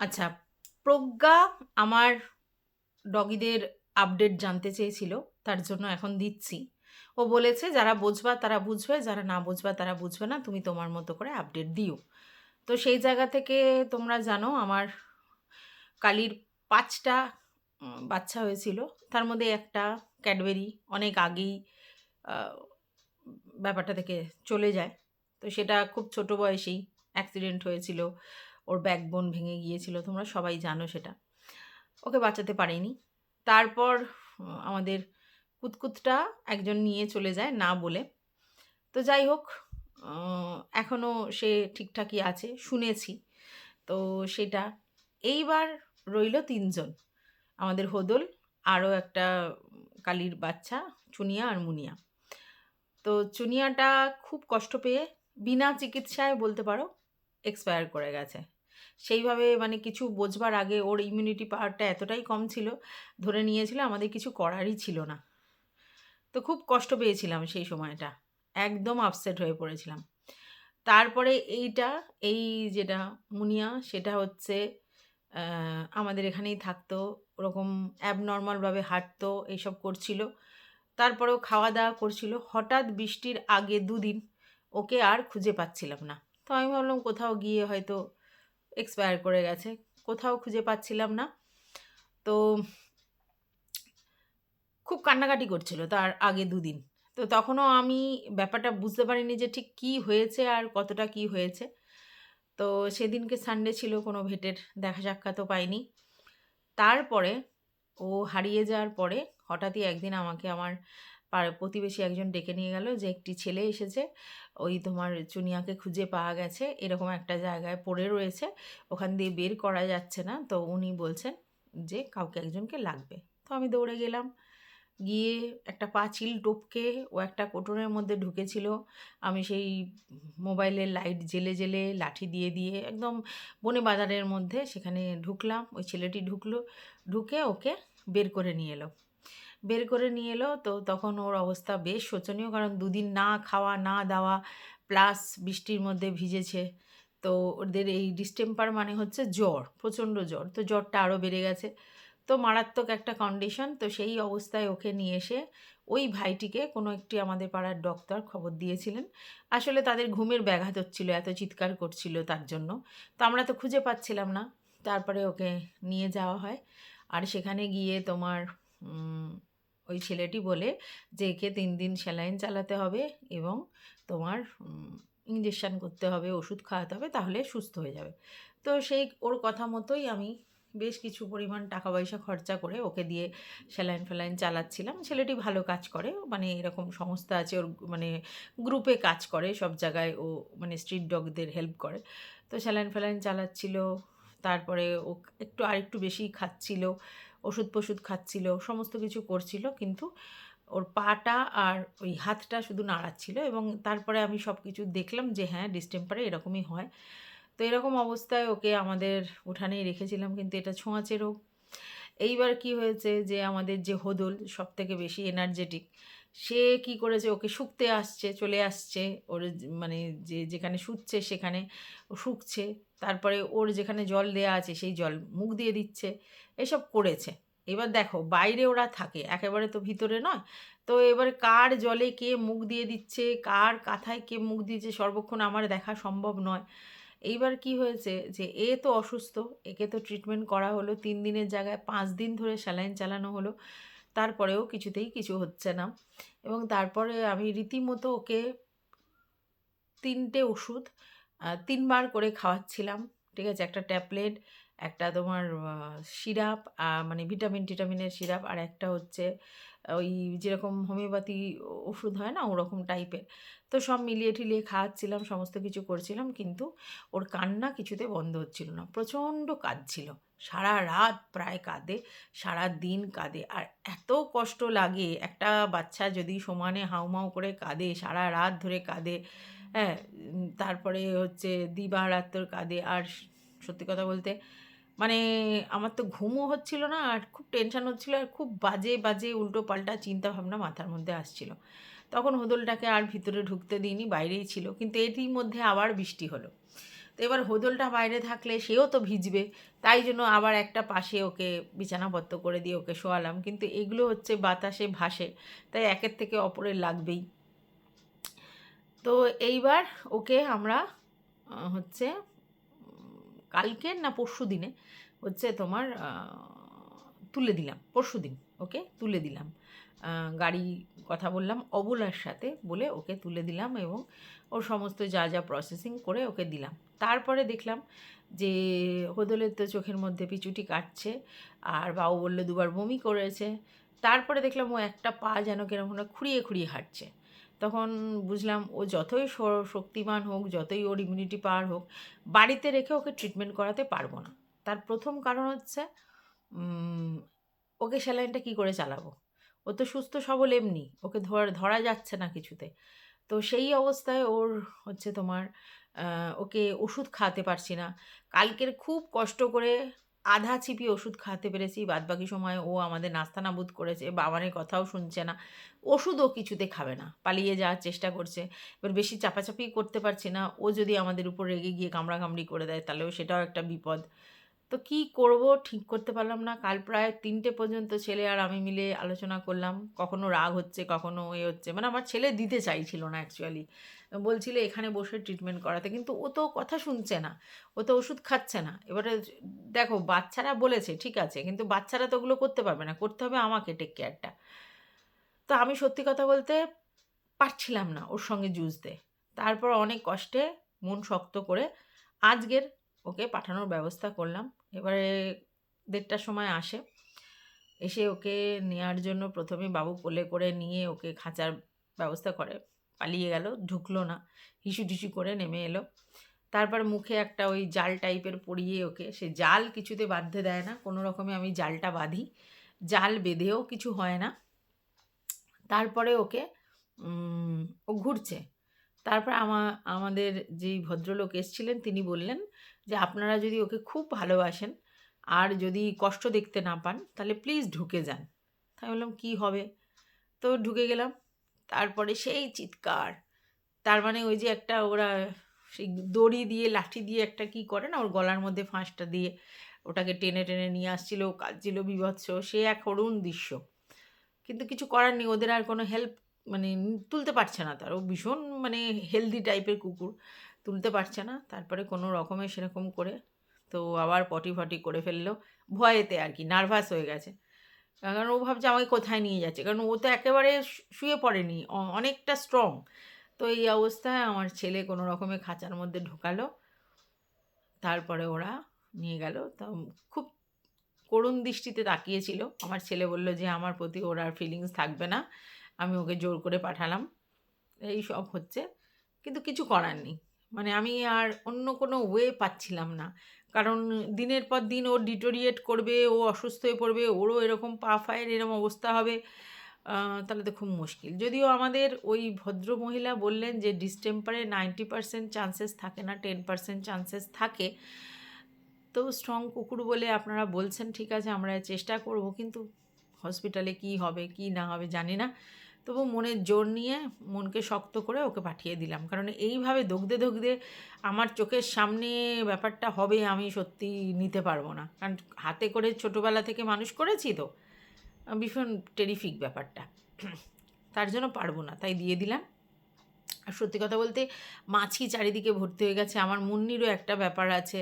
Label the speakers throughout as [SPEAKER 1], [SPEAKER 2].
[SPEAKER 1] আচ্ছা, প্রজ্ঞা আমার ডগিদের আপডেট জানতে চেয়েছিল। তার জন্য এখন দিচ্ছি। ও বলেছে, "যারা বুঝবা তারা বুঝবে, যারা না বুঝবা তারা বুঝবে না। তুমি তোমার মতো করে আপডেট দিও।" তো সেই জায়গা থেকে তোমরা জানো আমার কালির ৫ টা বাচ্চা হয়েছিল। তার মধ্যে একটা ক্যাডবেরি অনেক আগেই আ ব্যাপারটা থেকে চলে যায়। তো সেটা খুব ছোট বয়সেই অ্যাক্সিডেন্ট হয়েছিল। ওর ব্যাকবোন ভেঙে গিয়েছিল। তোমরা সবাই জানো সেটা। ওকে বাঁচাতে পারিনি। তারপর আমাদের কুতকুতটা একজন নিয়ে চলে যায় না বলে। তো যাই হোক, অ এখনো সে ঠিকঠাকই আছে শুনেছি। তো সেটা এইবার রইল ৩ জন। আমাদের হোদল, আরও একটা কালির বাচ্চা চুনিয়া আর মুনিয়া। তো চুনিয়াটা খুব কষ্ট পেয়ে বিনা চিকিৎসায় বলতে পারো এক্সপায়ার করে গেছে। সেইভাবে মানে কিছু বোঝবার আগে ওর ইমিউনিটি পাওয়ারটা এতটাই কম ছিল, ধরে নিয়েছিল আমাদের কিছু করারই ছিল না। তো খুব কষ্ট পেয়েছিলাম সেই সময়টা। একদম আপসেট হয়ে পড়েছিলাম। তারপরে এই যেটা মুনিয়া সেটা হচ্ছে আ আমাদের এখানেই থাকতো। ওরকম অ্যাবনরমাল ভাবে হাঁটতো, এইসব করছিল। তারপরেও খাওয়া-দাওয়া করছিল। হঠাৎ বৃষ্টির আগে ২ দিন ওকে আর খুঁজে পাচ্ছিলাম না। তো আমি ভাবলাম কোথাও গিয়ে হয়তো এক্সপায়ার করে গেছে। কোথাও খুঁজে পাচ্ছিলাম না। তো খুব কান্নাকাটি করছিল তার আগে ২ দিন। তো তখনও আমি ব্যাপারটা বুঝতে পারিনি যে ঠিক কী হয়েছে আর কতটা কী হয়েছে। তো সেদিনকে সানডে ছিল, কোনো ভেটের দেখা সাক্ষাৎও পাইনি। তারপরে ও হারিয়ে যাওয়ার পরে হঠাৎই একদিন আমাকে আমার প্রতিবেশী একজন ডেকে নিয়ে গেল যে, "একটি ছেলে এসেছে। ওই তোমার চুনিয়াকে খুঁজে পাওয়া গেছে। এরকম একটা জায়গায় পড়ে রয়েছে। ওখান দিয়ে বের করা যাচ্ছে না। তো উনি বলছেন যে কাউকে একজনকে লাগবে।" তো আমি দৌড়ে গেলাম। গিয়ে একটা পাঁচিল টপকে ও একটা কোটরের মধ্যে ঢুকেছিল। আমি সেই মোবাইলের লাইট জ্বেলে লাঠি দিয়ে একদম বনে বাজারের মধ্যে সেখানে ঢুকলাম। ওই ছেলেটি ঢুকলো। ঢুকে ওকে বের করে নিয়ে এলো। বের করে নিয়ে এলো তো তখন ওর অবস্থা বেশ শোচনীয়। কারণ ২ দিন না খাওয়া, না দাওয়া প্লাস বৃষ্টির মধ্যে ভিজেছে। তো ওদের এই ডিস্টেম্পার মানে হচ্ছে জ্বর, প্রচণ্ড জ্বর। তো জ্বরটা আরও বেড়ে গেছে। তো মারাত্মক একটা কন্ডিশন। তো সেই অবস্থায় ওকে নিয়ে এসে ওই ভাইটিকে কোনো একটি আমাদের পাড়ার ডক্টর খবর দিয়েছিলেন। আসলে তাদের ঘুমের ব্যাঘাত হচ্ছিল, এত চিৎকার করছিল তার জন্য। তো আমরা তো খুঁজে পাচ্ছিলাম না। তারপরে ওকে নিয়ে যাওয়া হয়। আর সেখানে গিয়ে তোমার উম ওই ছেলেটি বলে যে, "একে ৩ দিন স্যালাইন চালাতে হবে এবং তোমার ইনজেকশন করতে হবে, ওষুধ খাওয়াতে হবে, তাহলে সুস্থ হয়ে যাবে।" তো সেই ওর কথা মতোই আমি বেশ কিছু পরিমাণ টাকা-পয়সা খরচা করে ওকে দিয়ে স্যালাইন-ফ্যালাইন চালাচ্ছিলাম। ছেলেটি ভালো কাজ করে। মানে এরকম সংস্থা আছে ওর, মানে গ্রুপে কাজ করে সব জায়গায় ও, মানে স্ট্রিট ডগদের হেল্প করে। তো স্যালাইন-ফ্যালাইন চালাচ্ছিল। তারপরে ও একটু আরেকটু বেশিই খাচ্ছিল। ওষুধ-ফষুধ খাচ্ছিল। সমস্ত কিছু করছিল। কিন্তু ওর পাটা আর ওই হাতটা শুধু নাড়াচ্ছিল এবং তারপরে আমি সবকিছু দেখলাম যে হ্যাঁ, ডিস্টেম্পারে এরকমই হয়। তো এরকম অবস্থায় ওকে আমাদের উঠানেই রেখেছিলাম, কিন্তু এটা ছোঁয়াচে রোগ। এইবার কি হয়েছে যে আমাদের যে হোদল সবথেকে বেশি এনার্জেটিক, সে কি করেছে, ওকে শুঁকতে আসছে, চলে আসছে। ওর মানে যেখানে শুচ্ছে সেখানে ও শুকছে। তারপরে ওর যেখানে জল দেয়া আছে সেই জল মুখ দিয়ে দিচ্ছে। এসব করেছে। এবার দেখো বাইরে ওরা থাকে, একেবারে তো ভিতরে নয়। তো এবারে কার জলে কে মুখ দিয়ে দিচ্ছে, কার কাঁথায় কে মুখ দিচ্ছে সর্বক্ষণ আমার দেখা সম্ভব নয়। এইবার কি হয়েছে যে এ তো অসুস্থ, একে তো ট্রিটমেন্ট করা হলো ৩ দিনের জায়গায় ৫ দিন ধরে স্যালাইন চালানো হলো। তারপরেও কিছুতেই কিছু হচ্ছে না এবং তারপরে আমি রীতিমতো ওকে ৩ টে ওষুধ ৩ বার করে খাওয়াচ্ছিলাম। ঠিক আছে? একটা ট্যাবলেট, একটা তোমার সিরাপ, মানে ভিটামিনের সিরাপ, আর একটা হচ্ছে ওই যেরকম হোমিওপ্যাথি ওষুধ হয় না? ওরকম টাইপের। তো সব মিলিয়ে-ঠিলিয়ে খাওয়াচ্ছিলাম, সমস্ত কিছু করছিলাম। কিন্তু ওর কান্না কিছুতে বন্ধ হচ্ছিল না। প্রচণ্ড কাঁদছিল। সারারাত প্রায় কাঁদে, সারাদিন কাঁদে। আর এত কষ্ট লাগে, একটা বাচ্চা যদি সমানে হাউমাউ করে কাঁদে, সারারাত ধরে কাঁদে, হ্যাঁ? তারপরে হচ্ছে দিবা-রাত্র কাঁদে। আর সত্যি কথা বলতে মানে আমার তো ঘুমও হচ্ছিল না আর খুব টেনশন হচ্ছিল আর খুব বাজে উল্টোপাল্টা চিন্তাভাবনা মাথার মধ্যে আসছিল। তখন হোদলটাকে আর ভিতরে ঢুকতে দিইনি, বাইরেই ছিল। কিন্তু এরই মধ্যে আবার বৃষ্টি হলো। তো এবার হোদলটা বাইরে থাকলে সেও তো ভিজবে, তাই জন্য আবার একটা পাশে ওকে বিছানাপত্র করে দিয়ে ওকে শোয়ালাম। কিন্তু এগুলো হচ্ছে বাতাসে ভাসে, তাই একের থেকে অপরের লাগবেই। তো এইবার ওকে আমরা হচ্ছে কালকের না পরশু দিনে হচ্ছে তোমার তুলে দিলাম, পরশু দিন ওকে তুলে দিলাম। গাড়ি কথা বললাম অবলার সাথে, বলে ওকে তুলে দিলাম এবং ওর সমস্ত যা যা প্রসেসিং করে ওকে দিলাম। তারপরে দেখলাম যে হোদলের তো চোখের মধ্যে পিছুটি কাটছে, আর বাবু বললো দুবার বমি করেছে। তারপরে দেখলাম ও একটা পা যেন কেরকম খুঁড়িয়ে খুঁড়িয়ে হাঁটছে। তখন বুঝলাম ও যতই শক্তিমান হোক, যতই ওর ইমিউনিটি পাওয়ার হোক, বাড়িতে রেখে ওকে ট্রিটমেন্ট করাতে পারবো না। তার প্রথম কারণ হচ্ছে ওকে স্যালাইনটা কী করে চালাবো? ও তো সুস্থ সবল এমনি, ওকে ধরা যাচ্ছে না কিছুতে। তো সেই অবস্থায় ওর হচ্ছে তোমার ওকে ওষুধ খাওয়াতে পারছি না। কালকের খুব কষ্ট করে আধা চিপি ওষুধ খাওয়াতে পেরেছি, বাদবাকি সময় ও আমাদের নাস্তানাবুদ করেছে, বাবানের কথাও শুনছে না। ওষুধও কিছুতে খাবে না, পালিয়ে যাওয়ার চেষ্টা করছে। এবার বেশি চাপাচাপি করতে পারছি না, ও যদি আমাদের উপর রেগে গিয়ে কামড়াকামড়ি করে দেয় তাহলেও সেটাও একটা বিপদ। তো কী করব ঠিক করতে পারলাম না। কাল প্রায় ৩টে পর্যন্ত ছেলে আর আমি মিলে আলোচনা করলাম। কখনো রাগ হচ্ছে, কখনো এ হচ্ছে। মানে আমার ছেলে দিতে চাইছিল না অ্যাকচুয়ালি। বলছিল এখানে বসে ট্রিটমেন্ট করাতে। কিন্তু ও তো কথা শুনছে না। ও তো ওষুধ খাচ্ছে না। এবারে দেখো বাচ্চারা বলেছে ঠিক আছে, কিন্তু বাচ্চারা তো ওগুলো করতে পারবে না। করতে হবে আমাকে টেক কেয়ারটা। তো আমি সত্যি কথা বলতে পারছিলাম না ওর সঙ্গে যুঝতে। তারপর অনেক কষ্টে মন শক্ত করে আজকের ওকে পাঠানোর ব্যবস্থা করলাম। এবারে ১:৩০টার সময় আসে। এসে ওকে নেওয়ার জন্য প্রথমে বাবু কোলে করে নিয়ে ওকে খাঁচার ব্যবস্থা করে পালিয়ে গেল, ঢুকলো না, হিসু-ঢিসু করে নেমে এলো। তারপর মুখে একটা ওই জাল টাইপের পরিয়ে ওকে, সে জাল কিছুতে বাঁধতে দেয় না, কোনো রকমে আমি জালটা বাঁধি। জাল বেঁধেও কিছু হয় না। তারপরে ওকে ও ঘুরছে। তারপর আমাদের যেই ভদ্রলোক এসছিলেন তিনি বললেন যে, "আপনারা যদি ওকে খুব ভালোবাসেন আর যদি কষ্ট দেখতে না পান তাহলে প্লিজ ঢুকে যান।" তাই আমি বললাম, "কী হবে?" তো ঢুকে গেলাম। তারপরে সেই চিৎকার। তার মানে ওই যে একটা ওরা সেই দড়ি দিয়ে লাঠি দিয়ে একটা কী করে না, ওর গলার মধ্যে ফাঁসটা দিয়ে ওটাকে টেনে টেনে নিয়ে আসছিল, কাঁদছিল বীভৎস। সে এক করুণ দৃশ্য। কিন্তু কিছু করার নেই, ওদের আর কোনো হেল্প মানে তুলতে পারছে না তার। ও ভীষণ মানে হেলদি টাইপের কুকুর, তুলতে পারছে না। তারপরে কোনো রকমে সেরকম করে তো আবার পটি-ফটি করে ফেললো। ভয়েতে আর কি, নার্ভাস হয়ে গেছে। কারণ ও ভাবছে আমাকে কোথায় নিয়ে যাচ্ছে। কারণ ও তো একেবারে শুয়ে পড়েনি, অনেকটা স্ট্রং। তো এই অবস্থায় আমার ছেলে কোনো রকমে খাঁচার মধ্যে ঢোকালো। তারপরে ওরা নিয়ে গেল। তো খুব করুণ দৃষ্টিতে তাকিয়েছিল। আমার ছেলে বলল যে, "আমার প্রতি ওর আর ফিলিংস থাকবে না। আমি ওকে জোর করে পাঠালাম।" এইসব হচ্ছে। কিন্তু কিছু করার নেই। মানে আমি আর অন্য কোনো ওয়ে পাচ্ছিলাম না। কারণ দিনের পর দিন ও ডিটোরিয়েট করবে, ও অসুস্থ হয়ে পড়বে, ওরও এরকম পা ফায়ের এরকম অবস্থা হবে। তাহলে তো খুব মুশকিল। যদিও আমাদের ওই ভদ্রমহিলা বললেন যে ডিসটেম্পারে 90% চান্সেস থাকে না, 10% চান্সেস থাকে। তো স্ট্রং কুকুর বলে আপনারা বলছেন, ঠিক আছে আমরা চেষ্টা করব। কিন্তু হসপিটালে কী হবে কি না হবে জানি না। তবু মনের জোর নিয়ে মনকে শক্ত করে ওকে পাঠিয়ে দিলাম। কারণ এইভাবে দগদে দগদে আমার চোখের সামনে ব্যাপারটা হবে আমি সত্যি নিতে পারবো না। কারণ হাতে করে ছোটোবেলা থেকে মানুষ করেছি তো, ভীষণ টেরিফিক ব্যাপারটা। তার জন্য পারবো না, তাই দিয়ে দিলাম। আর সত্যি কথা বলতে মাছি চারিদিকে ভর্তি হয়ে গেছে। আমার মুন্নিরও একটা ব্যাপার আছে,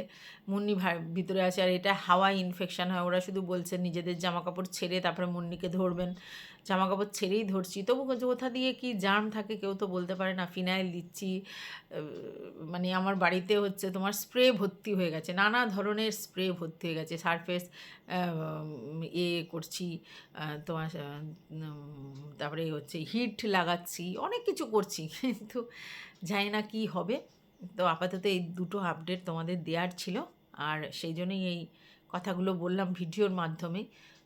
[SPEAKER 1] মুন্নি ভিতরে আছে, আর এটা হাওয়ায় ইনফেকশান হয়। ওরা শুধু বলছে নিজেদের জামাকাপড় ছেড়ে তারপরে মুন্নিকে ধরবেন। জামাকাপড় ছেড়েই ধরছি, তবু কোথা দিয়ে কি জার্ম থাকে কেউ তো বলতে পারে না। ফিনাইল দিচ্ছি, মানে আমার বাড়িতে হচ্ছে তোমার স্প্রে ভর্তি হয়ে গেছে, নানা ধরনের স্প্রে ভর্তি হয়ে গেছে, সারফেস করছি তোমার তারপরে হচ্ছে হিট লাগাচ্ছি, অনেক কিছু করছি, কিন্তু জানি না কী হবে। তো আপাতত এই দুটো আপডেট তোমাদের দেওয়ার ছিল, আর সেই জন্যই এই কথাগুলো বললাম ভিডিওর মাধ্যমে।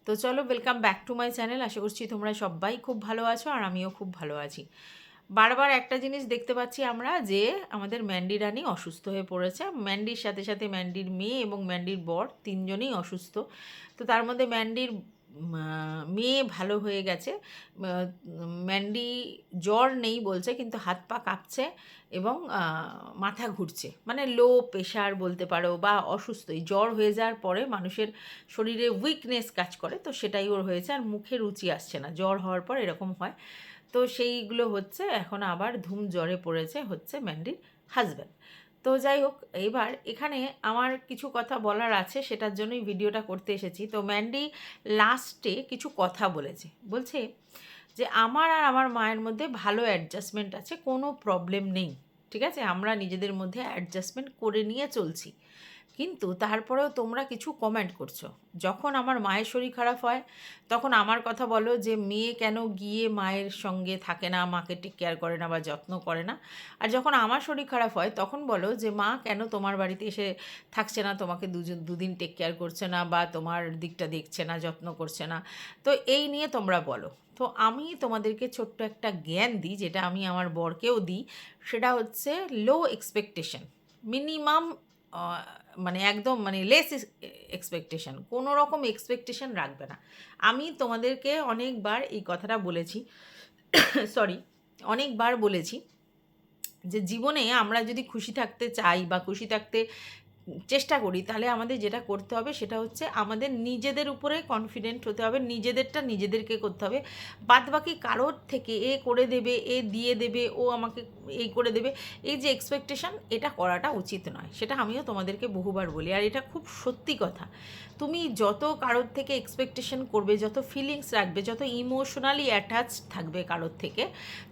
[SPEAKER 1] তো চলো, welcome back to my channel. আশা করছি তোমরা সবাই খুব ভালো আছো আর আমিও খুব ভালো আছি। বারবার একটা জিনিস দেখতে পাচ্ছি আমরা, যে আমাদের ম্যান্ডি রানী অসুস্থ হয়ে পড়েছে। ম্যান্ডির সাথে সাথে ম্যান্ডির মেয়ে এবং ম্যান্ডির বর তিনজনেই অসুস্থ। তো তার মধ্যে ম্যান্ডির মেয়ে ভালো হয়ে গেছে। ম্যান্ডি জ্বর নেই বলছে, কিন্তু হাত পা কাঁপছে এবং মাথা ঘুরছে, মানে লো প্রেশার বলতে পারো বা অসুস্থই। জ্বর হয়ে যাওয়ার পরে মানুষের শরীরে উইকনেস কাজ করে, তো সেটাই ওর হয়েছে। আর মুখে রুচি আসছে না, জ্বর হওয়ার পর এরকম হয়। তো সেইগুলো হচ্ছে, এখন আবার ধুম জ্বরে পড়েছে হচ্ছে ম্যান্ডির হাজব্যান্ড। তো যাই হোক, এবার এখানে আমার কিছু কথা বলার আছে, সেটার জন্যই ভিডিওটা করতে এসেছি। তো ম্যান্ডি লাস্টে কিছু কথা বলছে যে আমার আর আমার মায়ের মধ্যে ভালো অ্যাডজাস্টমেন্ট আছে, কোনো প্রবলেম নেই, ঠিক আছে, আমরা নিজেদের মধ্যে অ্যাডজাস্টমেন্ট করে নিয়ে চলছি। কিন্তু তারপরেও তোমরা কিছু কমেন্ট করছো। যখন আমার মায়ের শরীর খারাপ হয় তখন আমার কথা বলো যে মেয়ে কেন গিয়ে মায়ের সঙ্গে থাকে না, মাকে টেক কেয়ার করে না বা যত্ন করে না। আর যখন আমার শরীর খারাপ হয় তখন বলো যে মা কেন তোমার বাড়িতে এসে থাকছে না, তোমাকে দুদিন টেক কেয়ার করছে না বা তোমার দিকটা দেখছে না, যত্ন করছে না। তো এই নিয়ে তোমরা বলো। তো আমি তোমাদেরকে ছোট্ট একটা জ্ঞান দিই, যেটা আমি আমার বরকেও দিই। সেটা হচ্ছে লো এক্সপেকটেশন, মিনিমাম, মানে একদম মানে লেস এক্সপেকটেশন, কোনো রকম এক্সপেকটেশন রাখবে না। আমি তোমাদেরকে অনেকবার এই কথাটা বলেছি, সরি, অনেকবার বলেছি যে জীবনে আমরা যদি খুশি থাকতে চাই বা খুশি থাকতে চেষ্টা করি, তাহলে আমাদের যেটা করতে হবে সেটা হচ্ছে আমাদের নিজেদের উপরে কনফিডেন্ট হতে হবে, নিজেদেরটা নিজেদেরকে করতে হবে। বাদবাকি কারোর থেকে এ করে দেবে, এ দিয়ে দেবে, ও আমাকে এই করে দেবে, এই যে এক্সপেকটেশন, এটা করাটা উচিত নয়। সেটা আমিও তোমাদেরকে বহুবার বলি, আর এটা খুব সত্যি কথা। তুমি যত কারোর থেকে এক্সপেকটেশন করবে, যত ফিলিংস রাখবে, যত ইমোশনালি অ্যাটাচড থাকবে কারোর থেকে,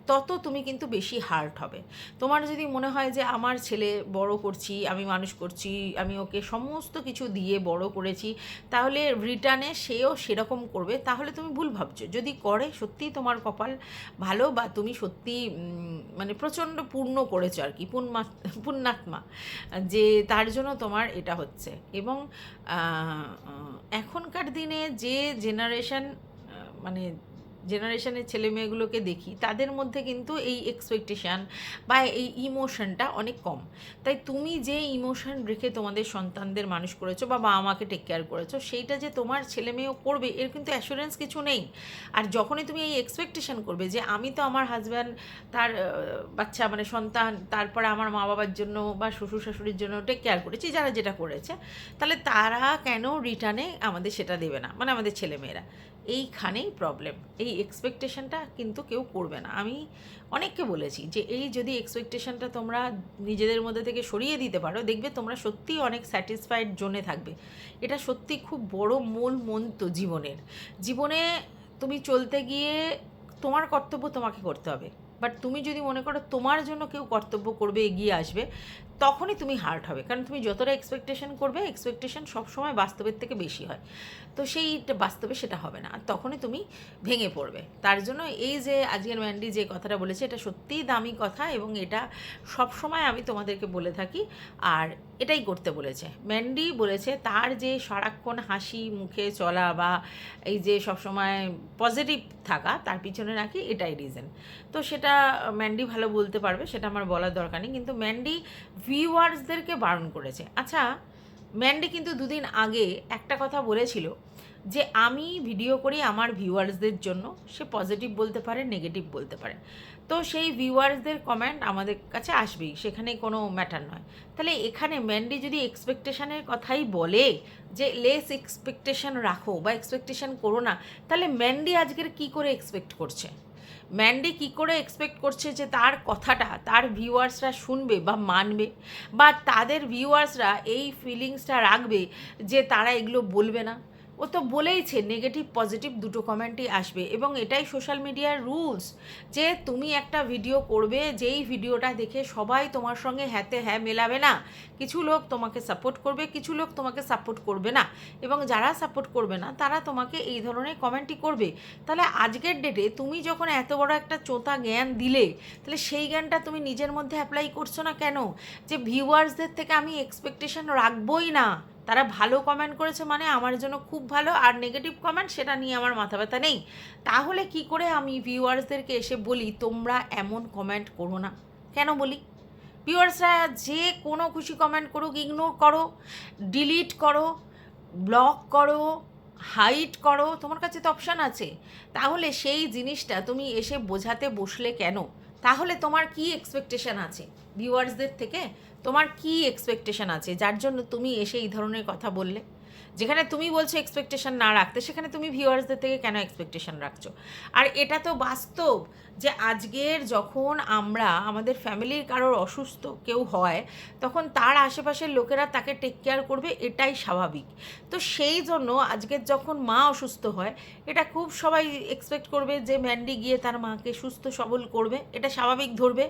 [SPEAKER 1] তত তুমি কিন্তু বেশি হার্ট হবে। তোমার যদি মনে হয় যে আমার ছেলে বড় করছি, আমি মানুষ করছি, আমি ওকে সমস্ত কিছু দিয়ে বড় করেছি, তাহলে রিটার্নে সেও সেরকম করবে, তাহলে তুমি ভুল ভাবছো। যদি করে, সত্যিই তোমার কপাল ভালো, বা তুমি সত্যি মানে প্রচণ্ড পূর্ণ করেছো আর কি, পুণ্যাত্মা, যে তার জন্য তোমার এটা হচ্ছে। এবং এখনকার দিনে যে মানে জেনারেশনের ছেলে মেয়েগুলোকে দেখি, তাদের মধ্যে কিন্তু এই এক্সপেকটেশান বা এই ইমোশনটা অনেক কম। তাই তুমি যে ইমোশন রেখে তোমাদের সন্তানদের মানুষ করেছো বা বাবা মাকে টেক কেয়ার করেছো, সেইটা যে তোমার ছেলে মেয়েও করবে, এর কিন্তু অ্যাসুরেন্স কিছু নেই। আর যখনই তুমি এই এক্সপেকটেশান করবে যে আমি তো আমার হাজব্যান্ড, তার বাচ্চা মানে সন্তান, তারপরে আমার মা বাবার জন্য বা শ্বশুর শাশুড়ির জন্য টেক কেয়ার করেছি, যারা যেটা করেছে, তাহলে তারা কেন রিটার্নে আমাদের সেটা দেবে না, মানে আমাদের ছেলেমেয়েরা। এইখানেই প্রবলেম। এই এক্সপেকটেশনটা কিন্তু কেউ করবে না। আমি অনেককে বলেছি যে এই যদি এক্সপেকটেশনটা তোমরা নিজেদের মধ্যে থেকে সরিয়ে দিতে পারো, দেখবে তোমরা সত্যিই অনেক স্যাটিসফাইড জোনে থাকবে। এটা সত্যি খুব বড় মূল মন্ত্র জীবনের। জীবনে তুমি চলতে গিয়ে তোমার কর্তব্য তোমাকে করতে হবে, বাট তুমি যদি মনে করো তোমার জন্য কেউ কর্তব্য করবে, এগিয়ে আসবে, তখনই তুমি হার্ট হবে। কারণ তুমি যতটা এক্সপেকটেশন করবে, এক্সপেকটেশন সবসময় বাস্তবের থেকে বেশি হয়। তো সেইটা বাস্তবে সেটা হবে না, আর তখনই তুমি ভেঙে পড়বে। তার জন্য এই যে আজকের ম্যান্ডি যে কথাটা বলেছে, এটা সত্যিই দামি কথা, এবং এটা সবসময় আমি তোমাদেরকে বলে থাকি। আর এটাই করতে বলেছে ম্যান্ডি। বলেছে তার যে সারাক্ষণ হাসি মুখে চলা বা এই যে সবসময় পজিটিভ থাকা, তার পিছনে নাকি এটাই রিজন। তো সেটা ম্যান্ডি ভালো বলতে পারবে, সেটা আমার বলার দরকার নেই। কিন্তু ম্যান্ডি ভিউয়ার্সদেরকে বারণ করেছে। আচ্ছা, ম্যান্ডি কিন্তু দুদিন আগে একটা কথা বলেছিল যে আমি ভিডিও করি আমার ভিউয়ার্সদের জন্য। সে পজিটিভ বলতে পারে, নেগেটিভ বলতে পারে। তো সেই ভিউয়ার্সদের কমেন্ট আমাদের কাছে আসবেই, সেখানে কোনো ম্যাটার নয়। তাহলে এখানে ম্যান্ডি যদি এক্সপেকটেশানের কথাই বলে যে লেস এক্সপেকটেশান রাখো বা এক্সপেকটেশান করো না, তাহলে ম্যান্ডি আজকের কী করে এক্সপেক্ট করছে? ম্যান্ডি কী করে এক্সপেক্ট করছে যে তার কথাটা তার ভিউয়ার্সরা শুনবে বা মানবে, বা তাদের ভিউয়ার্সরা এই ফিলিংসটা রাখবে যে তারা এগুলো বলবে না? ও তো বলেইছে নেগেটিভ পজিটিভ দুটো কমেন্টই আসবে, এবং এটাই সোশ্যাল মিডিয়ার রুলস, যে তুমি একটা ভিডিও করবে, যেই ভিডিওটা দেখে সবাই তোমার সঙ্গে হ্যাঁতে হ্যাঁ মেলাবে না। কিছু লোক তোমাকে সাপোর্ট করবে, কিছু লোক তোমাকে সাপোর্ট করবে না, এবং যারা সাপোর্ট করবে না তারা তোমাকে এই ধরনের কমেন্টই করবে। তাহলে আজকের ডেটে তুমি যখন এত বড় একটা চোঁতা জ্ঞান দিলে, তাহলে সেই জ্ঞানটা তুমি নিজের মধ্যে অ্যাপ্লাই করছো না কেন? যে ভিউয়ার্সদের থেকে আমি এক্সপেকটেশন রাখবই না, তারা ভালো কমেন্ট করেছে মানে আমার জন্য খুব ভালো, আর নেগেটিভ কমেন্ট সেটা নিয়ে আমার মাথা ব্যথা নেই। তাহলে কি করে আমি ভিউয়ার্সদেরকে এসে বলি তোমরা এমন কমেন্ট করো না? কেন বলি? ভিউয়ার্সরা যে কোনো খুশি কমেন্ট করুক, ইগনোর করো, ডিলিট করো, ব্লক করো, হাইড করো, তোমার কাছে তো অপশান আছে। তাহলে সেই জিনিসটা তুমি এসে বোঝাতে বসলে কেন? তাহলে তোমার কি এক্সপেকটেশন আছে ভিউয়ার্সদের থেকে? তোমার কি এক্সপেকটেশন আছে যার জন্য তুমি এসে এই ধরনের কথা বললে? যেখানে তুমি বলছো এক্সপেকটেশন না রাখতে, সেখানে তুমি ভিউয়ার্সদের থেকে কেন এক্সপেকটেশন রাখছো? আর এটা তো বাস্তব যে আজকের যখন আমরা আমাদের ফ্যামিলির কারোর অসুস্থ কেউ হয়, তখন তার আশেপাশের লোকেরা তাকে টেক কেয়ার করবে, এটাই স্বাভাবিক। তো সেই জন্য আজকের যখন মা অসুস্থ হয়, এটা খুব সবাই এক্সপেক্ট করবে যে ম্যান্ডি গিয়ে তার মাকে সুস্থ সবল করবে, এটা স্বাভাবিক ধরবে।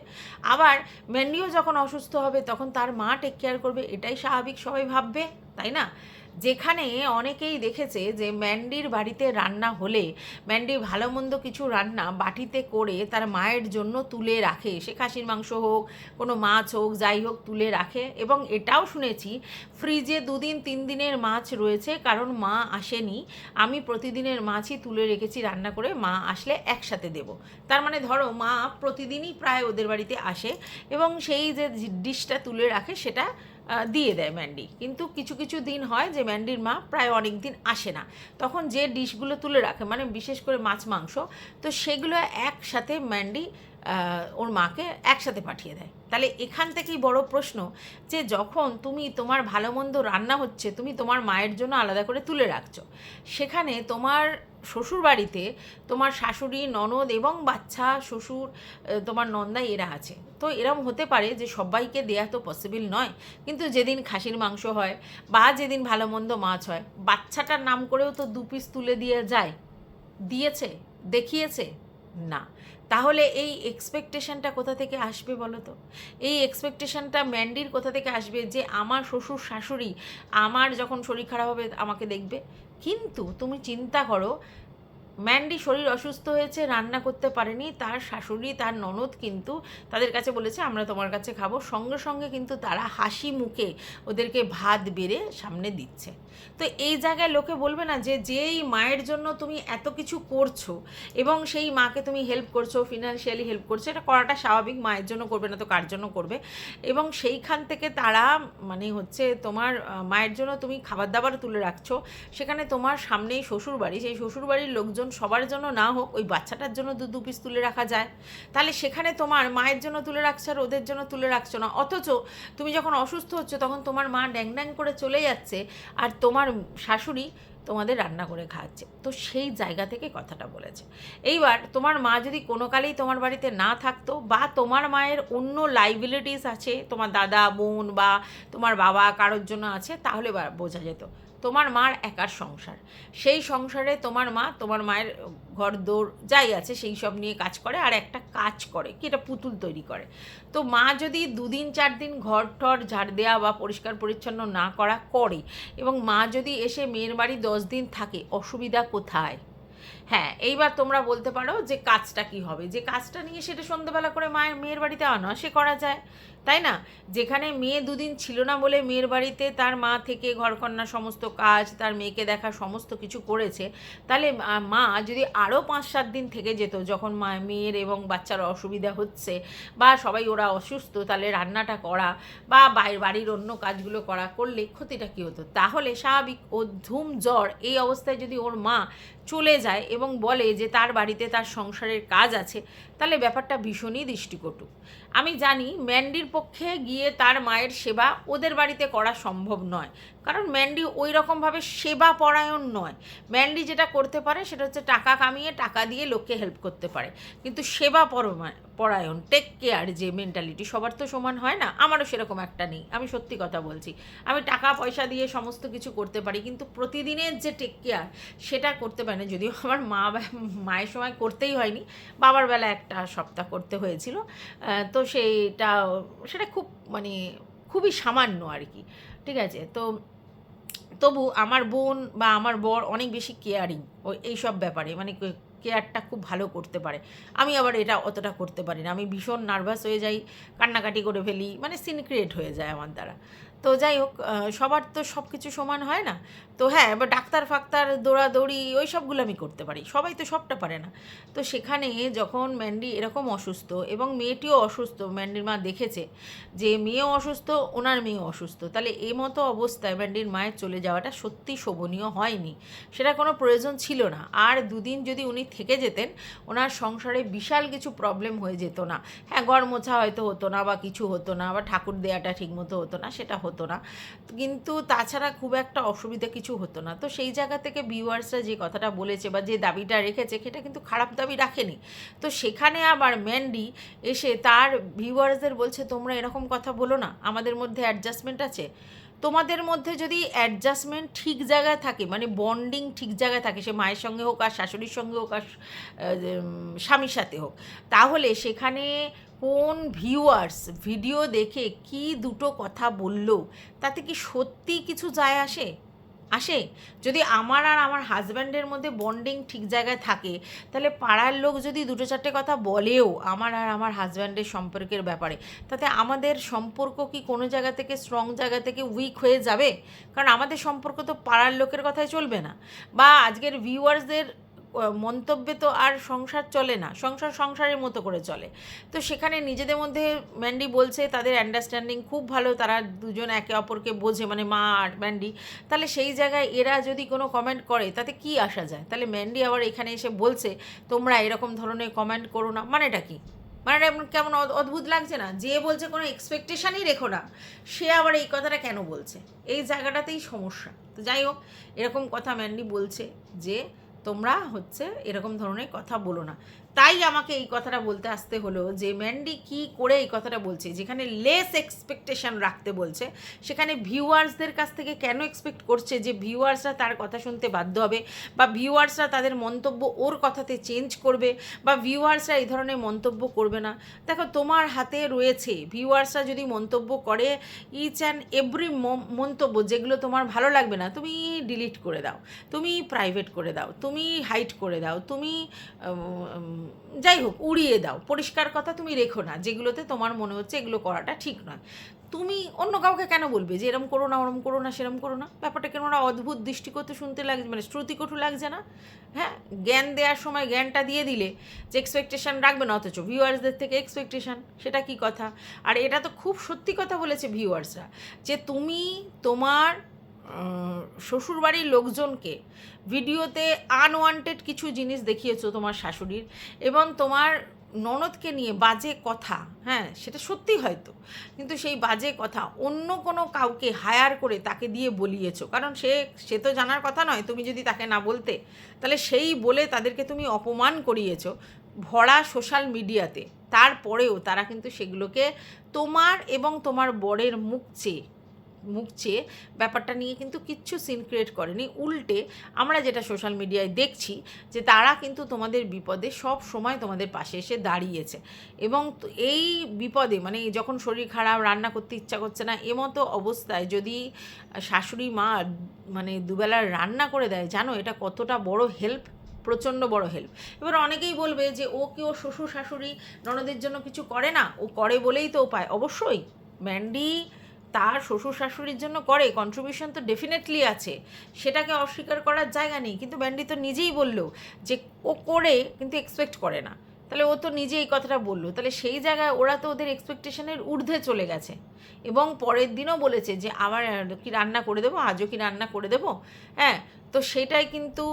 [SPEAKER 1] আবার ম্যান্ডিও যখন অসুস্থ হবে তখন তার মা টেক কেয়ার করবে, এটাই স্বাভাবিক সবাই ভাববে, তাই না? যেখানে অনেকেই দেখেছে যে ম্যান্ডির বাড়িতে রান্না হলে ম্যান্ডি ভালো মন্দ কিছু রান্না বাটিতে করে তার মায়ের জন্য তুলে রাখে, সে খাসির মাংস হোক, কোনো মাছ হোক, যাই হোক তুলে রাখে। এবং এটাও শুনেছি ফ্রিজে 2 দিন 3 দিনের মাছ রয়েছে, কারণ মা আসেনি, আমি প্রতিদিনের মাছই তুলে রেখেছি রান্না করে, মা আসলে একসাথে দেব। তার মানে ধরো মা প্রতিদিনই প্রায় ওদের বাড়িতে আসে এবং সেই যে ডিশটা তুলে রাখে সেটা দিয়ে দেয় ম্যান্ডি। কিন্তু কিছু কিছু দিন হয় যে ম্যান্ডির মা প্রায় অনেক দিন আসে না, তখন যে ডিশগুলো তুলে রাখে মানে বিশেষ করে মাছ মাংস, তো সেগুলো একসাথে ম্যান্ডি ওর মাকে একসাথে পাঠিয়ে দেয়। তাহলে এখান থেকেই বড় প্রশ্ন যে যখন তুমি তোমার ভালো মন্দ রান্না হচ্ছে তুমি তোমার মায়ের জন্য আলাদা করে তুলে রাখছো, সেখানে তোমার শ্বশুর বাড়িতে তোমার শাশুড়ি, ননদ এবং বাচ্চা, শ্বশুর, তোমার নন্দাই এরা আছে। তো এরম হতে পারে যে সবাইকে দেয়া তো পসিবল নয়, কিন্তু যেদিন খাসির মাংস হয় বা যেদিন ভালো মন্দ মাছ হয়, বাচ্চাটার নাম করেও তো 2 পিস তুলে দিয়ে যায়। দিয়েছে? দেখিয়েছে? না। তাহলে এই এক্সপেকটেশনটা কোথা থেকে আসবে বলো তো? এই এক্সপেকটেশনটা ম্যান্ডির কোথা থেকে আসবে যে আমার শ্বশুর শাশুড়ি আমার যখন শরীর খারাপ হবে আমাকে দেখবে? কিন্তু তুমি চিন্তা করো, ম্যান্ডি শরীর অসুস্থ হয়েছে, রান্না করতে পারেনি, তার শাশুড়ি তার ননদ কিন্তু তাদের কাছে বলেছে আমরা তোমার কাছে খাবো, সঙ্গে সঙ্গে কিন্তু তারা হাসি মুখে ওদেরকে ভাত বেড়ে সামনে দিচ্ছে। তো এই জায়গায় লোকে বলবে না যে যেই মায়ের জন্য তুমি এত কিছু করছো এবং সেই মাকে তুমি হেল্প করছো, ফিনান্সিয়ালি হেল্প করছো, এটা করাটা স্বাভাবিক, মায়ের জন্য করবে না তো কার জন্য করবে? এবং সেইখান থেকে তারা মানে হচ্ছে তোমার মায়ের জন্য তুমি খাবার দাবার তুলে রাখছো, সেখানে তোমার সামনেই শ্বশুরবাড়ি, সেই শ্বশুরবাড়ির লোকজন সবার জন্য না হোক ওই বাচ্চাটার জন্য 2 পিস তুলে রাখা যায়। তাহলে সেখানে তোমার মায়ের জন্য তুলে রাখছো আর ওদের জন্য তুলে রাখছো না, অথচ তুমি যখন অসুস্থ হচ্ছ তখন তোমার মা ড্যাং ড্যাং করে চলে যাচ্ছে আর তোমার শাশুড়ি তোমাদের রান্না করে খাওয়াচ্ছে। তো সেই জায়গা থেকে কথাটা বলেছে। এইবার তোমার মা যদি কোনো কালেই তোমার বাড়িতে না থাকতো বা তোমার মায়ের অন্য লাইবিলিটিস আছে, তোমার দাদা, বোন বা তোমার বাবা কারোর জন্য আছে, তাহলে বোঝা যেত। তোমার মার একার সংসার, সেই সংসারে তোমার মা তোমার মায়ের ঘর দৌড় যাই আছে সেই সব নিয়ে কাজ করে, আর একটা কাজ করে কি, এটা পুতুল তৈরি করে। তো মা যদি 2 দিন 4 দিন ঘর টর ঝাড় দেওয়া বা পরিষ্কার পরিচ্ছন্ন না করা করে, এবং মা যদি এসে মেয়ের বাড়ি 10 দিন থাকে, অসুবিধা কোথায়? হ্যাঁ, এইবার তোমরা বলতে পারো যে কাজটা কি হবে, যে কাজটা নিয়ে সেটা সন্ধ্যেবেলা করে মেয়ের বাড়িতে অনায়াসে করা যায়, তাই না? যেখানে মেয়ে 2 দিন ছিল না বলে মেয়ের বাড়িতে তার মা থেকে ঘরকন্না সমস্ত কাজ, তার মেয়েকে দেখা সমস্ত কিছু করেছে, তাহলে মা যদি আরও 5-7 দিন থেকে যেত, যখন মেয়ের এবং বাচ্চার অসুবিধা হচ্ছে বা সবাই ওরা অসুস্থ, তাহলে রান্নাটা করা বা বাড়ির অন্য কাজগুলো করলে ক্ষতিটা কী হতো? তাহলে স্বাভাবিক ও ধুম জ্বর এই অবস্থায় যদি ওর মা চলে যায় এবং বলে যে তার বাড়িতে তার সংসারের কাজ আছে, তাহলে ব্যাপারটা ভীষণই দৃষ্টিকটু। আমি জানি ম্যান্ডির পক্ষে গিয়ে তার মায়ের সেবা ওদের বাড়িতে করা সম্ভব নয়, কারণ ম্যান্ডি ওই রকমভাবে সেবা পরায়ণ নয়। ম্যান্ডি যেটা করতে পারে সেটা হচ্ছে টাকা কামিয়ে টাকা দিয়ে লোককে হেল্প করতে পারে, কিন্তু সেবা পরায়ণ, টেক কেয়ার যে মেন্টালিটি সবার তো সমান হয় না, আমারও সেরকম একটা নেই, আমি সত্যি কথা বলছি। আমি টাকা পয়সা দিয়ে সমস্ত কিছু করতে পারি, কিন্তু প্রতিদিনের যে টেক কেয়ার সেটা করতে পারি না। যদিও আমার মায়ের সময় করতেই হয়নি, বাবার বেলা একটা সপ্তাহ করতে হয়েছিল, তো সেটা খুব মানে খুবই সামান্য আর কি, ঠিক আছে? তো তবু আমার বোন বা আমার বর অনেক বেশি কেয়ারিং এইসব ব্যাপারে, মানে কেয়ারটা খুব ভালো করতে পারে। আমি আবার এটা অতটা করতে পারি না, আমি ভীষণ নার্ভাস হয়ে যাই, কান্নাকাটি করে ফেলি, মানে সিন ক্রিয়েট হয়ে যায় আমার দ্বারা। তো যাই হোক, সবার তো সব কিছু সমান হয় না। তো হ্যাঁ, এবার ডাক্তার ফাক্তার দৌড়াদৌড়ি ওই সবগুলো আমি করতে পারি, সবাই তো সবটা পারে না। তো সেখানে যখন ম্যান্ডি এরকম অসুস্থ এবং মেয়েটিও অসুস্থ, ম্যান্ডির মা দেখেছে যে মেয়েও অসুস্থ, ওনার মেয়েও অসুস্থ, তাহলে এই মতো অবস্থায় ম্যান্ডির মায়ের চলে যাওয়াটা সত্যি শোভনীয় হয়নি, সেটা কোনো প্রয়োজন ছিল না। আর দুদিন যদি উনি থেকে যেতেন, ওনার সংসারে বিশাল কিছু প্রবলেম হয়ে যেত না। হ্যাঁ, ঘর মোছা হয়তো হতো না বা কিছু হতো না, বা ঠাকুর দেয়াটা ঠিকমতো হতো না, সেটা হতো না, কিন্তু তাছাড়া খুব একটা অসুবিধা কিছু হতো না। তো সেই জায়গা থেকে ভিউয়ার্সরা যে কথাটা বলেছে বা যে দাবিটা রেখেছে, সেটা কিন্তু খারাপ দাবি রাখেনি। তো সেখানে আবার ম্যান্ডি এসে তার ভিউয়ার্সদের বলছে, তোমরা এরকম কথা বলো না, আমাদের মধ্যে অ্যাডজাস্টমেন্ট আছে। তোমাদের মধ্যে যদি অ্যাডজাস্টমেন্ট ঠিক জায়গায় থাকে, মানে বন্ডিং ঠিক জায়গায় থাকে, সে মায়ের সঙ্গে হোক আর শাশুড়ির সঙ্গে হোক আর স্বামীর সাথে হোক, তাহলে সেখানে কোন ভিউয়ার্স ভিডিও দেখে কি দুটো কথা বললো, তাতে কি সত্যি কিছু যায় আসে? আসে? যদি আমার আর আমার হাজব্যান্ডের মধ্যে বন্ডিং ঠিক জায়গায় থাকে, তাহলে পাড়ার লোক যদি দুটো চারটে কথা বলেও আমার আর আমার হাজব্যান্ডের সম্পর্কের ব্যাপারে, তাতে আমাদের সম্পর্ক কি কোনো জায়গা থেকে স্ট্রং জায়গা থেকে উইক হয়ে যাবে? কারণ আমাদের সম্পর্ক তো পাড়ার লোকের কথায় চলবে না, বা আজকের ভিউয়ার্সদের মন্তব্যে তো আর সংসার চলে না, সংসার সংসারের মতো করে চলে। তো সেখানে নিজেদের মধ্যে ম্যান্ডি বলছে তাদের আন্ডারস্ট্যান্ডিং খুব ভালো, তারা দুজন একে অপরকে বোঝে, মানে মা আর ম্যান্ডি। তাহলে সেই জায়গায় এরা যদি কোনো কমেন্ট করে, তাতে কি আসা যায়? তাহলে ম্যান্ডি আবার এখানে এসে বলছে তোমরা এরকম ধরনের কমেন্ট করো না, মানেটা কি? মানে কেমন অদ্ভুত লাগছে না? যে বলছে কোনো এক্সপেকটেশনই রেখো না, সে আবার এই কথাটা কেন বলছে? এই জায়গাটাতেই সমস্যা। তো যাই হোক, এরকম কথা ম্যান্ডি বলছে যে তোমরা হচ্ছে এরকম ধরনের কথা বলো না। তাই আমাকে এই কথাটা বলতে আসতে হলো যে ম্যান্ডি কি করে এই কথাটা বলছে, যেখানে লেস এক্সপেকটেশন রাখতে বলছে, সেখানে ভিউয়ার্সদের কাছ থেকে কেন এক্সপেক্ট করছে যে ভিউয়ার্সরা তার কথা শুনতে বাধ্য হবে, বা ভিউয়ার্সরা তাদের মন্তব্য ওর কথাতে চেঞ্জ করবে, বা ভিউয়ার্সরা এই ধরনের মন্তব্য করবে না? দেখো, তোমার হাতে রয়েছে, ভিউয়ার্সরা যদি মন্তব্য করে, ইচ অ্যান্ড এভরি মন্তব্য যেগুলো তোমার ভালো লাগবে না, তুমি ডিলিট করে দাও, তুমি প্রাইভেট করে দাও, তুমি হাইড করে দাও, তুমি যাই হোক উড়িয়ে দাও, পরিষ্কার কথা তুমি রেখো না, যেগুলোতে তোমার মনে হচ্ছে এগুলো করাটা ঠিক নয়। তুমি অন্য কাউকে কেন বলবে যে এরম করো না, ওরম করো না, সেরম করো না? ব্যাপারটা কেন ওরা অদ্ভুত দৃষ্টিকটু শুনতে লাগছে, মানে শ্রুতিকটু লাগছে না? হ্যাঁ, জ্ঞান দেওয়ার সময় জ্ঞানটা দিয়ে দিলে যে এক্সপেকটেশান রাখবে না, অথচ ভিউয়ার্সদের থেকে এক্সপেকটেশান, সেটা কি কথা? আর এটা তো খুব সত্যি কথা বলেছে ভিউয়ার্সরা, যে তুমি তোমার শ্বশুরবাড়ির লোকজনকে ভিডিওতে আনওয়ান্টেড কিছু জিনিস দেখিয়েছো তোমার শাশুড়ির, এবং তোমার ননদকে নিয়ে বাজে কথা, হ্যাঁ সেটা সত্যি হয়তো, কিন্তু সেই বাজে কথা অন্য কোনো কাউকে হায়ার করে তাকে দিয়ে বলিয়েছো, কারণ সে তো জানার কথা নয়, তুমি যদি তাকে না বলতে, তাহলে সেই বলে তাদেরকে তুমি অপমান করিয়েছো ভরা সোশ্যাল মিডিয়াতে। তারপরেও তারা কিন্তু সেগুলোকে তোমার এবং তোমার বরের মুখ চেয়ে ব্যাপারটা নিয়ে কিন্তু কিচ্ছু সিন ক্রিয়েট করেনি। উল্টে আমরা যেটা সোশ্যাল মিডিয়ায় দেখছি, যে তারা কিন্তু তোমাদের বিপদে সব সময় তোমাদের পাশে এসে দাঁড়িয়েছে, এবং এই বিপদে, মানে যখন শরীর খারাপ, রান্না করতে ইচ্ছা করছে না, এমতো অবস্থায় যদি শাশুড়ি মা মানে দুবেলার রান্না করে দেয়, জানো এটা কতটা বড় হেল্প, প্রচণ্ড বড় হেল্প। এবার অনেকেই বলবে যে ও কি ওর শ্বশুর শাশুড়ি ননদের জন্য কিছু করে না? ও করে বলেই তো ও পায়। অবশ্যই ম্যান্ডি তার শ্বশুর শাশুড়ির জন্য করে, কন্ট্রিবিউশন তো ডেফিনেটলি আছে, সেটাকে অস্বীকার করার জায়গা নেই, কিন্তু ম্যান্ডি তো নিজেই বললো যে ও করে কিন্তু এক্সপেক্ট করে না, তাহলে ও তো নিজে এই কথাটা বললো, তাহলে সেই জায়গায় ওরা তো ওদের এক্সপেকটেশনের ঊর্ধ্বে চলে গেছে, এবং পরের দিনও বলেছে যে আবার কি রান্না করে দেবো, আজও কি রান্না করে দেবো? হ্যাঁ, তো সেটাই কিন্তু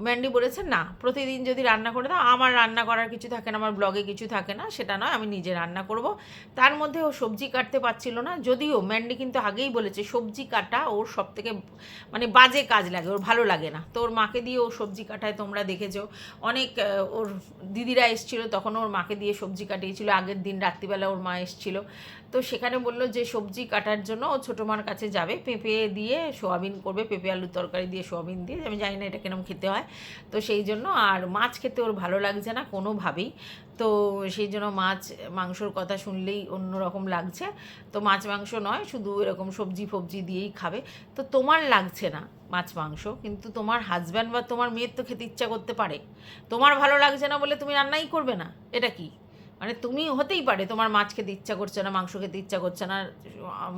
[SPEAKER 1] ম্যান্ডি বলেছে না, প্রতিদিন যদি রান্না করে দাও, আমার রান্না করার কিছু থাকে না, আমার ব্লগে কিছু থাকে না, সেটা নয়, আমি নিজে রান্না করব। তার মধ্যে ও সবজি কাটতে পারছিল না, যদিও ম্যান্ডি কিন্তু আগেই বলেছে সবজি কাটা ওর সব থেকে মানে বাজে কাজ লাগে, ওর ভালো লাগে না। তো ওর মাকে দিয়ে ও সবজি কাটায়, তোমরা দেখেছো অনেক, ওর দিদিরা এসেছিলো তখন ওর মাকে দিয়ে সবজি কাটিয়েছিল, আগের দিন রাত্রিবেলা ওর মা এসেছিলো, তো সেখানে বললো যে সবজি কাটার জন্য ও ছোটো মার কাছে যাবে, পেঁপে দিয়ে সোয়াবিন করবে, পেঁপে আলুর তরকারি দিয়ে সোয়াবিন দিয়ে, আমি জানি না এটা কেরম খেতে হয়, তো সেই জন্য, আর মাছ খেতে ওর ভালো লাগছে না কোনোভাবেই, তো সেই জন্য মাছ মাংসর কথা শুনলেই অন্যরকম লাগছে, তো মাছ মাংস নয়, শুধু এরকম সবজি ফবজি দিয়েই খাবে। তো তোমার লাগছে না মাছ মাংস, কিন্তু তোমার হাজব্যান্ড বা তোমার মেয়ের তো খেতে ইচ্ছা করতে পারে, তোমার ভালো লাগছে না বলে তুমি রান্নাই করবে না? এটা কি মানে তুমি হতেই পারে তোমার মাছ খেতে ইচ্ছা করছে না, মাংস খেতে ইচ্ছা করছে না,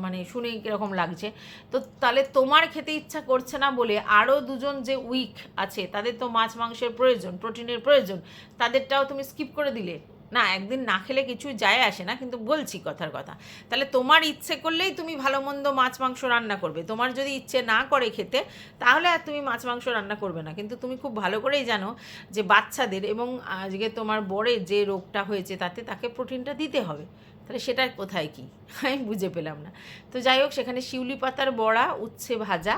[SPEAKER 1] মানে শুনেই কীরকম লাগছে। তো তাহলে তোমার খেতে ইচ্ছা করছে না বলে আরও দুজন যে উইক আছে তাদের তো মাছ মাংসের প্রয়োজন, প্রোটিনের প্রয়োজন, তাদেরটাও তুমি স্কিপ করে দিলে। না, একদিন না খেলে কিছু যায় আসে না, কিন্তু বলছি কথার কথা। তাহলে তোমার ইচ্ছে করলেই তুমি ভালো মন্দ মাছ মাংস রান্না করবে, তোমার যদি ইচ্ছে না করে খেতে তাহলে আর তুমি মাছ মাংস রান্না করবে না। কিন্তু তুমি খুব ভালো করেই জানো যে বাচ্চাদের এবং আজকে তোমার বরের যে রোগটা হয়েছে তাকে প্রোটিনটা দিতে হবে। তাহলে সেটা কোথায় কি আমি বুঝে পেলাম না। তো যাই হোক, সেখানে শিউলি পাতার বড়া, উচ্ছে ভাজা,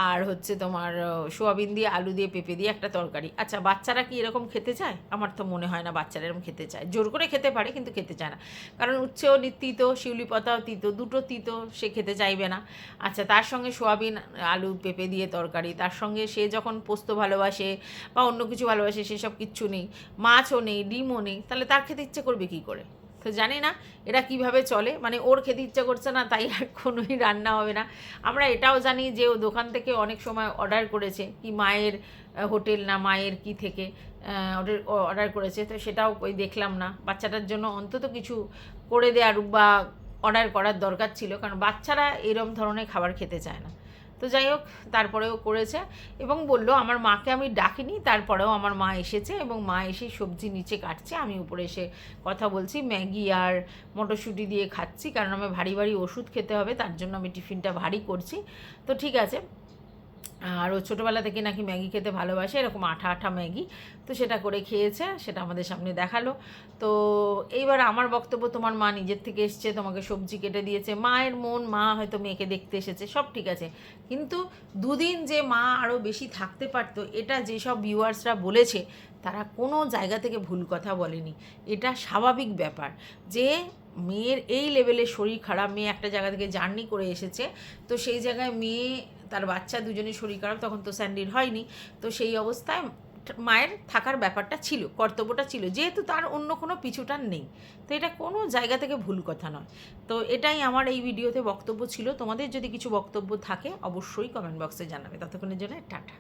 [SPEAKER 1] আর হচ্ছে তোমার সোয়াবিন দিয়ে আলু দিয়ে পেঁপে দিয়ে একটা তরকারি। আচ্ছা, বাচ্চারা কি এরকম খেতে চায়? আমার তো মনে হয় না বাচ্চারা এরকম খেতে চায়। জোর করে খেতে পারে কিন্তু খেতে চায় না, কারণ উচ্ছেও তিতো, শিউলি পাতাও তিতো, দুটো তিতো, সে খেতে চাইবে না। আচ্ছা, তার সঙ্গে সোয়াবিন আলু পেঁপে দিয়ে তরকারি, তার সঙ্গে সে যখন পোস্ত ভালোবাসে বা অন্য কিছু ভালোবাসে সেসব কিচ্ছু নেই, মাছও নেই, ডিমও নেই, তাহলে তার খেতে ইচ্ছে করবে কী করে? তো জানি না এরা কিভাবে চলে, মানে ওর খেতে ইচ্ছা করছে না তাই আর কোনোই রান্না হবে না। আমরা এটাও জানি যে ও দোকান থেকে অনেক সময় অর্ডার করেছে, কি মায়ের হোটেল না মায়ের কি থেকে অর্ডার করেছে, তো সেটাও ওই দেখলাম না। বাচ্চাটার জন্য অন্তত কিছু করে দেওয়ার বা অর্ডার করার দরকার ছিল, কারণ বাচ্চারা এরম ধরনের খাবার খেতে চায় না। তো যাই হোক, তারপরেও করেছে এবং বললো আমার মাকে আমি ডাকিনি, তারপরেও আমার মা এসেছে এবং মা এসে সবজি নিচে কাটছে, আমি উপরে এসে কথা বলছি, ম্যাগি আর মটরশুঁটি দিয়ে খাচ্ছি, কারণ আমার ভারী ভারী ওষুধ খেতে হবে, তার জন্য আমি টিফিনটা ভারী করছি। তো ঠিক আছে। আর ও ছোটোবেলা থেকে নাকি ম্যাগি খেতে ভালোবাসে, এরকম আঠা আঠা ম্যাগি, তো সেটা করে খেয়েছে, সেটা আমাদের সামনে দেখালো। তো এইবার আমার বক্তব্য, তোমার মা নিজের থেকে এসছে, তোমাকে সবজি কেটে দিয়েছে, মায়ের মন, মা হয়তো মেয়েকে দেখতে এসেছে, সব ঠিক আছে, কিন্তু দুদিন যে মা আরও বেশি থাকতে পারতো, এটা যেসব ভিউয়ার্সরা বলেছে তারা কোনো জায়গা থেকে ভুল কথা বলেনি। এটা স্বাভাবিক ব্যাপার যে মেয়ের এই লেভেলে শরীর খারাপ, মেয়ে একটা জায়গা থেকে জার্নি করে এসেছে, তো সেই জায়গায় মেয়ে তার বাচ্চা দুজনের শরীর খারাপ, তখন তো স্যান্ডির হয়নি, তো সেই অবস্থায় মায়ের থাকার ব্যাপারটা ছিল, কর্তব্যটা ছিল, যেহেতু তার অন্য কোনো পিছুটান নেই। তো এটা কোনো জায়গা থেকে ভুল কথা নয়। তো এটাই আমার এই ভিডিওতে বক্তব্য ছিল। তোমাদের যদি কিছু বক্তব্য থাকে অবশ্যই কমেন্ট বক্সে জানাবে। ততক্ষণের জন্য টাটা।